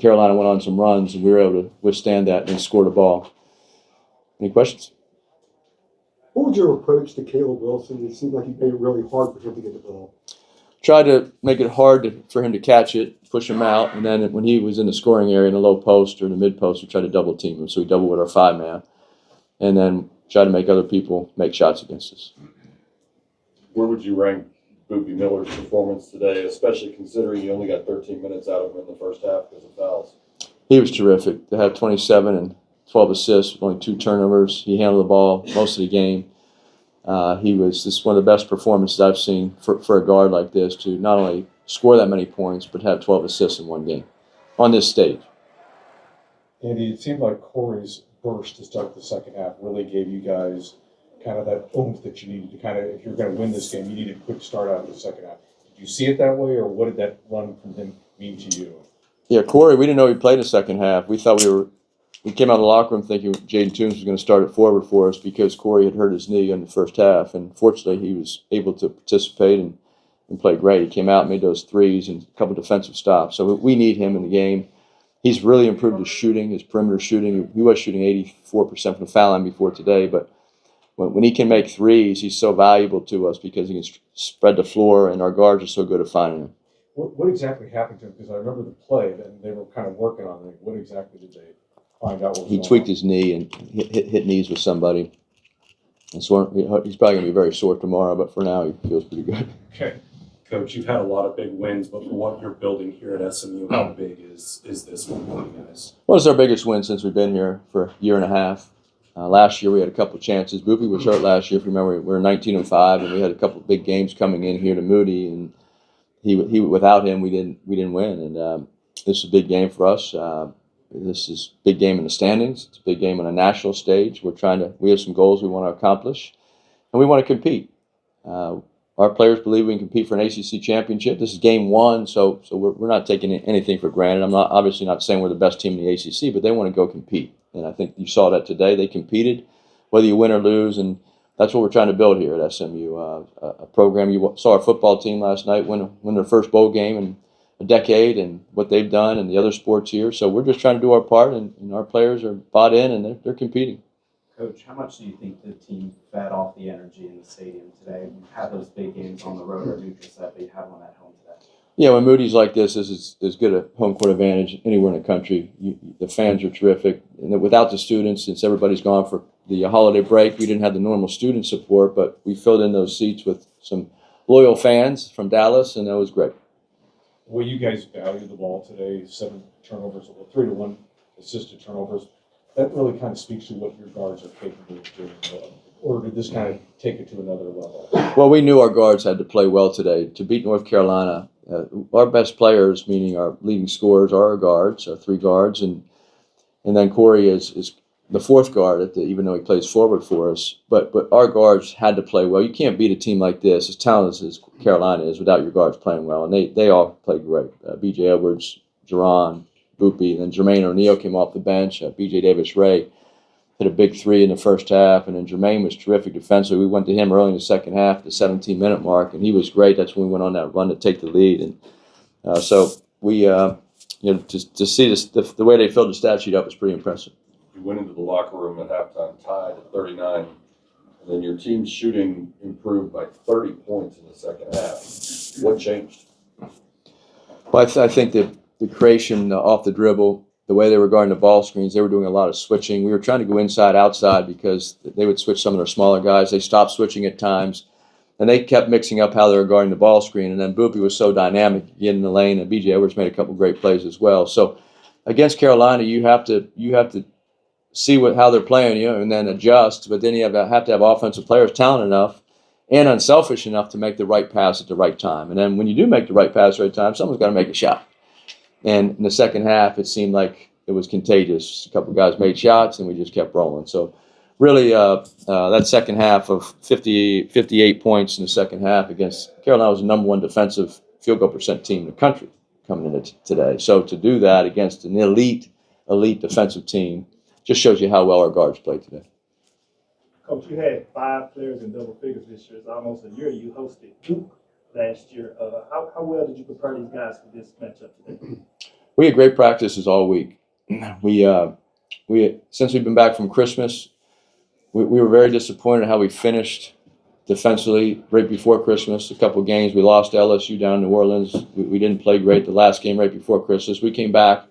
Carolina went on some runs, and we were able to withstand that and score the ball. Any questions? What was your approach to Caleb Wilson? It seemed like you made it really hard for him to get the ball. Tried to make it hard for him to catch it, push him out, and then when he was in the scoring area in the low post or the mid post, we tried to double team him. So we doubled with our 5-man, and then try to make other people make shots against us. Where would you rank Boopie Miller's performance today, especially considering you only got 13 minutes out of him in the first half because of fouls? He was terrific. To have 27 and 12 assists with only 2 turnovers. He handled the ball most of the game. He was just one of the best performances I've seen for a guard like this to not only score that many points, but have 12 assists in one game on this stage. Andy, it seemed like Corey's burst to start the second half really gave you guys kind of that oomph that you needed to kind of, if you're going to win this game, you need a quick start out of the second half. Did you see it that way, or what did that run from him mean to you? Yeah, Corey, we didn't know he played in the second half. We thought we came out of the locker room thinking Jaden Toombs was going to start at forward for us because Corey had hurt his knee in the first half, and fortunately he was able to participate and play great. He came out and made those threes and a couple defensive stops. So we need him in the game. He's really improved his shooting, his perimeter shooting. He was shooting 84% from the foul line before today, but when he can make threes, he's so valuable to us because he can spread the floor, and our guards are so good at finding him. What exactly happened to him? Because I remember the play, and they were kind of working on it. What exactly did they find out? He tweaked his knee and hit knees with somebody. And so he's probably going to be very sore tomorrow, but for now he feels pretty good. Okay. Coach, you've had a lot of big wins, but for what you're building here at SMU, how big is this one for you guys? Well, it's our biggest win since we've been here for a year and a half. Last year we had a couple chances. Boopie was hurt last year. If you remember, we were 19-5, and we had a couple big games coming in here to Moody, and he without him we didn't win. And this is a big game for us. This is a big game in the standings. It's a big game on a national stage. We have some goals we want to accomplish, and we want to compete. Our players believe we can compete for an ACC championship. This is game 1, so we're not taking anything for granted. I'm obviously not saying we're the best team in the ACC, but they want to go compete. And I think you saw that today. They competed, whether you win or lose, and that's what we're trying to build here at SMU. A program. You saw our football team last night win their first bowl game in a decade, and what they've done, and the other sports here. So we're just trying to do our part, and our players are bought in, and they're competing. Coach, how much do you think the team fed off the energy in the stadium today? You had those big games on the road or neutral set, but you had one at home today. Yeah, when Moody's like this is as good a home court advantage anywhere in the country. The fans are terrific. And without the students, since everybody's gone for the holiday break, we didn't have the normal student support, but we filled in those seats with some loyal fans from Dallas, and that was great. Well, you guys valued the ball today, 7 turnovers, 3-1 assisted turnovers. That really kind of speaks to what your guards are capable of doing. Or did this kind of take it to another level? Well, we knew our guards had to play well today. To beat North Carolina, our best players, meaning our leading scorers, are our guards, our 3 guards, and then Corey is the 4th guard, even though he plays forward for us. But our guards had to play well. You can't beat a team like this, as talented as Carolina is, without your guards playing well. And they all played great. B.J. Edwards, Jerron, Boopie, and then Jermaine O'Neal came off the bench. B.J. Davis-Ray hit a big 3 in the first half, and then Jermaine was terrific defensively. We went to him early in the second half, the 17-minute mark, and he was great. That's when we went on that run to take the lead. And so we, to see the way they filled the stat sheet up was pretty impressive. You went into the locker room at halftime tied at 39, and then your team's shooting improved by 30 points in the second half. What changed? Well, I think that the creation off the dribble, the way they were guarding the ball screens, they were doing a lot of switching. We were trying to go inside, outside because they would switch some of their smaller guys. They stopped switching at times, and they kept mixing up how they were guarding the ball screen. And then Boopie was so dynamic, getting in the lane, and B.J. Edwards made a couple great plays as well. So against Carolina, you have to see how they're playing you and then adjust. But then you have to have offensive players talented enough and unselfish enough to make the right pass at the right time. And then when you do make the right pass at the right time, someone's got to make a shot. And in the second half, it seemed like it was contagious. A couple of guys made shots, and we just kept rolling. So really, that second half of 58 points in the second half against Carolina was the number 1 defensive field goal percent team in the country coming into today. So to do that against an elite defensive team just shows you how well our guards played today. Coach, you had 5 players in double figures this year. It's almost a year. You hosted Duke last year. How well did you prepare these guys for this matchup today? We had great practices all week. We since we've been back from Christmas, we were very disappointed in how we finished defensively right before Christmas. A couple of games we lost to LSU down in New Orleans. We didn't play great the last game right before Christmas. We came back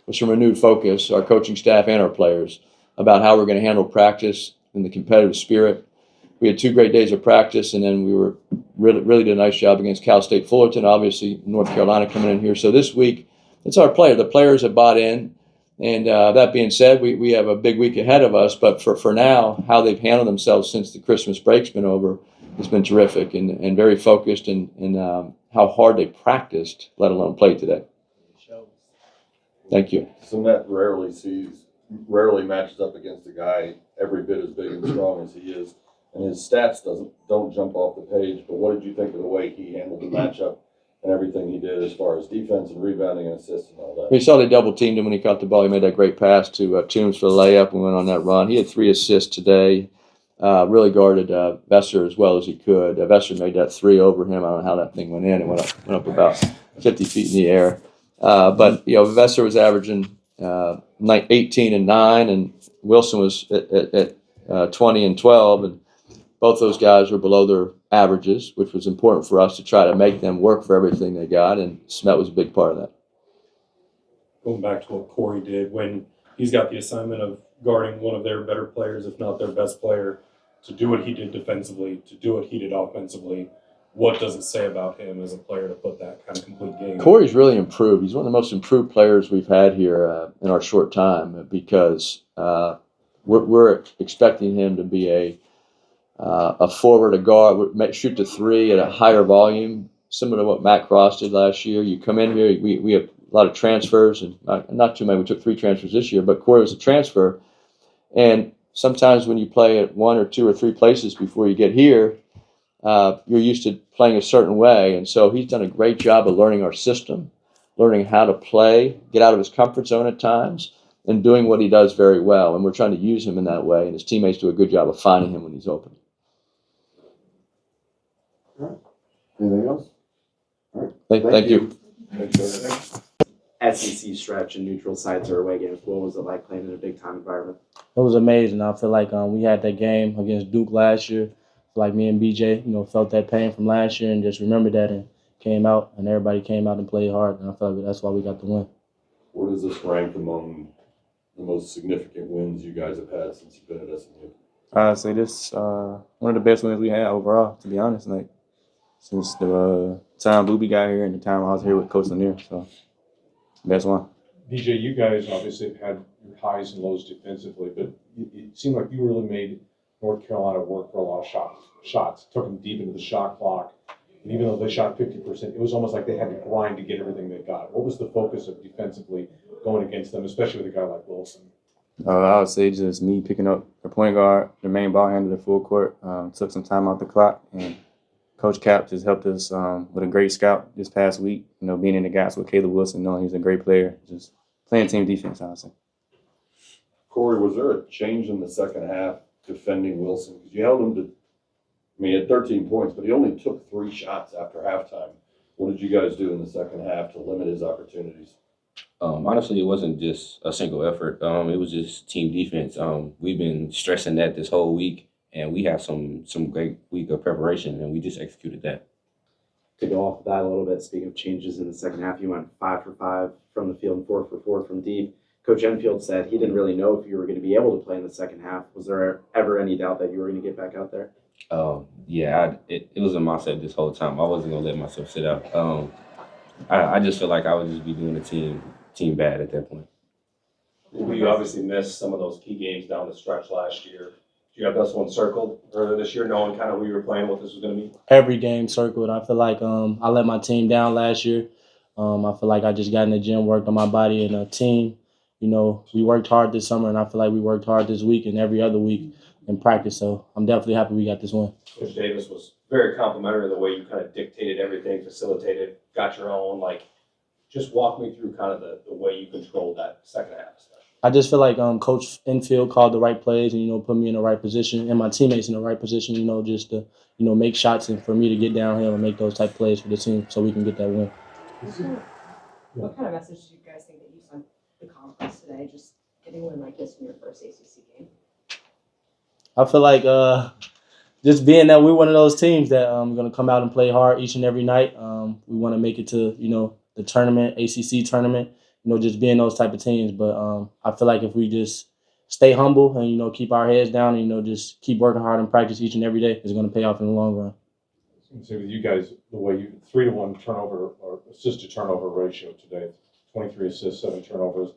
with some renewed focus, our coaching staff and our players, about how we're going to handle practice and the competitive spirit. We had 2 great days of practice, and then we were really did a nice job against Cal State Fullerton, obviously North Carolina coming in here. So this week, it's our player. The players have bought in. And that being said, we have a big week ahead of us. But for now, how they've handled themselves since the Christmas break's been over has been terrific and very focused and how hard they practiced, let alone played today. Thank you. Cement rarely matches up against a guy every bit as big and strong as he is. And his stats don't jump off the page. But what did you think of the way he handled the matchup and everything he did as far as defense and rebounding and assists and all that? You saw they double teamed him when he caught the ball. He made that great pass to Toombs for the layup and went on that run. He had 3 assists today. Really guarded Vesser as well as he could. Vesser made that 3 over him. I don't know how that thing went in. It went up about 50 feet in the air. But Vesser was averaging 18 and 9, and Wilson was at 20 and 12, and both those guys were below their averages, which was important for us to try to make them work for everything they got, and Smet was a big part of that. Going back to what Corey did, when he's got the assignment of guarding one of their better players, if not their best player, to do what he did defensively, to do what he did offensively, what does it say about him as a player to put that kind of complete game? Corey's really improved. He's one of the most improved players we've had here in our short time because we're expecting him to be a forward, a guard, shoot the 3 at a higher volume, similar to what Matt Cross did last year. You come in here, we have a lot of transfers, and not too many. We took 3 transfers this year, but Corey was a transfer. And sometimes when you play at 1 or 2 or 3 places before you get here, you're used to playing a certain way. And so he's done a great job of learning our system, learning how to play, get out of his comfort zone at times, and doing what he does very well. And we're trying to use him in that way, and his teammates do a good job of finding him when he's open. Anything else? Thank you. SEC stretch and neutral sites or away games. What was it like playing in a big time environment? It was amazing. I feel like we had that game against Duke last year. Like me and BJ, felt that pain from last year and just remembered that and came out, and everybody came out and played hard. And I felt like that's why we got the win. Where does this rank among the most significant wins you guys have had since you've been at SMU? I'd say this one of the best wins we had overall, to be honest. Like since the time Boopie got here and the time I was here with Coach Lanier, so best one. DJ, you guys obviously have had your highs and lows defensively, but it seemed like you really made North Carolina work for a lot of shots. Took them deep into the shot clock. And even though they shot 50%, it was almost like they had to grind to get everything they got. What was the focus of defensively going against them, especially with a guy like Wilson? I would say just me picking up the point guard, the main ball handler, the full court, took some time off the clock, and Coach Cap just helped us with a great scout this past week, being in the gaps with Caleb Wilson, knowing he's a great player, just playing team defense, I would say. Corey, was there a change in the second half defending Wilson? Because you held him to, he had 13 points, but he only took 3 shots after halftime. What did you guys do in the second half to limit his opportunities? Honestly, it wasn't just a single effort. It was just team defense. We've been stressing that this whole week, and we have some great week of preparation, and we just executed that. To go off that a little bit, speaking of changes in the second half, you went 5 for 5 from the field and 4 for 4 from deep. Coach Enfield said he didn't really know if you were going to be able to play in the second half. Was there ever any doubt that you were going to get back out there? Yeah, it was a mindset this whole time. I wasn't going to let myself sit out. I just feel like I would just be doing the team bad at that point. You obviously missed some of those key games down the stretch last year. Do you have this one circled earlier this year, knowing kind of who you were playing, what this was going to be? Every game circled. I feel like I let my team down last year. I feel like I just got in the gym, worked on my body and a team. We worked hard this summer, and I feel like we worked hard this week and every other week in practice. So I'm definitely happy we got this win. Coach Davis was very complimentary of the way you kind of dictated everything, facilitated, got your own. Just walk me through kind of the way you controlled that second half especially. I just feel like Coach Enfield called the right plays and, put me in the right position and my teammates in the right position, just to, make shots and for me to get downhill and make those type plays for the team so we can get that win. What kind of message do you guys think practice today, just getting a win like this in your first ACC game? I feel like just being that we're one of those teams that going to come out and play hard each and every night. We want to make it to, the tournament, ACC tournament, just being those type of teams. But I feel like if we just stay humble and, keep our heads down and, just keep working hard and practice each and every day, it's going to pay off in the long run. So with you guys, the way you 3-to-1 turnover or assist to turnover ratio today, 23 assists, 7 turnovers.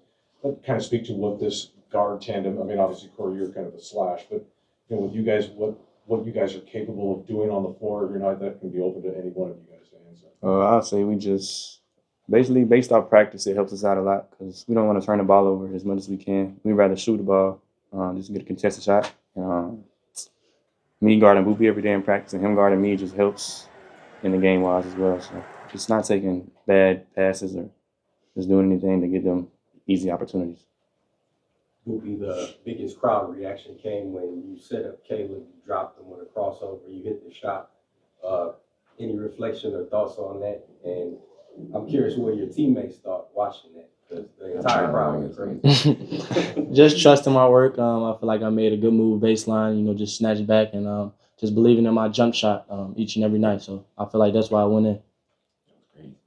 That kind of speak to what this guard tandem. I mean, obviously Corey, you're kind of a slash, but with you guys, what you guys are capable of doing on the floor every night that can be open to any one of you guys to answer. I'll say we just basically based off practice, it helps us out a lot because we don't want to turn the ball over as much as we can. We'd rather shoot the ball, just get a contested shot. Me guarding Boopie every day in practice and him guarding me just helps in the game wise as well. So just not taking bad passes or just doing anything to get them easy opportunities. Boopie, the biggest crowd reaction came when you set up Caleb, you dropped him with a crossover, you hit the shot. Any reflection or thoughts on that? And I'm curious what your teammates thought watching that, because the entire crowd was crazy. Just trusting my work. I feel like I made a good move baseline, just snatch back and just believing in my jump shot each and every night. So I feel like that's why I went in.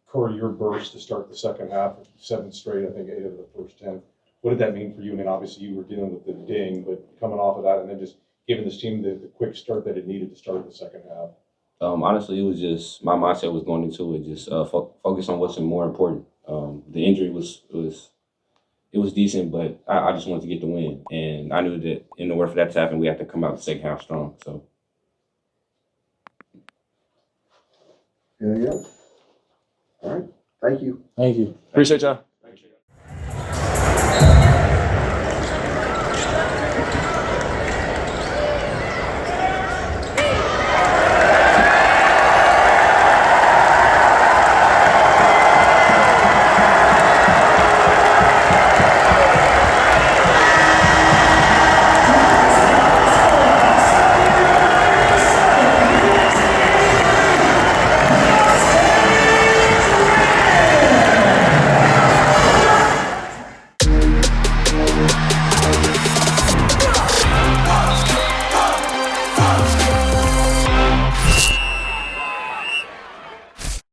Corey, your burst to start the second half, 7 straight, I think 8 of the first 10. What did that mean for you? I mean, obviously you were dealing with the ding, but coming off of that and then just giving this team the quick start that it needed to start the second half. Honestly, it was just my mindset was going into it, just focus on what's more important. The injury was decent, but I just wanted to get the win, and I knew that in order for that to happen, we had to come out the second half strong. So. Anything else? All right. Thank you. Thank you. Appreciate y'all.